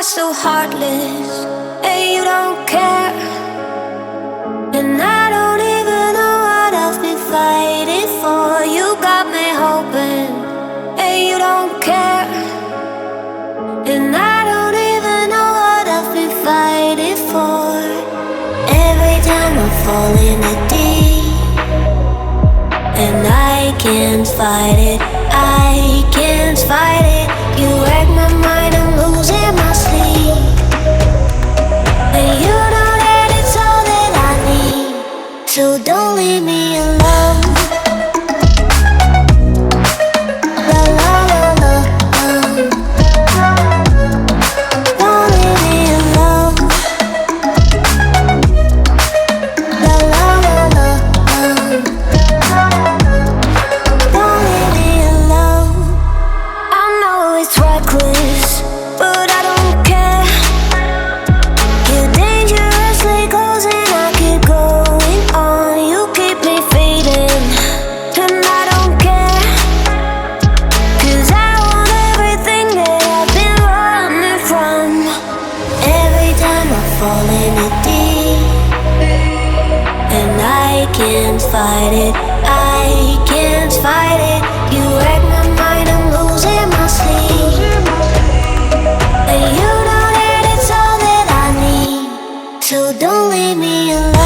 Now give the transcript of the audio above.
are so heartless, and you don't care. And I don't even know what I've been fighting for. You got me hoping, and you don't care. And I don't even know what I've been fighting for. Every time I fall in the deep, and I can't fight it, I can't fight it. You wreck my mind, I'm losing my sleep. And you know that it's all that I need, so don't leave me alone. La la la la, don't leave me alone. La la la la, don't leave me alone. I know it's reckless, but I don't care. You're dangerously close and I keep going on. You keep me fading, and I don't care. 'Cause I want everything that I've been running from. Every time I fall in the deep, and I can't fight it, I can't fight it. You wreck my mind, I'm losing my sleep. And you know that it's all that I need, so don't leave me alone.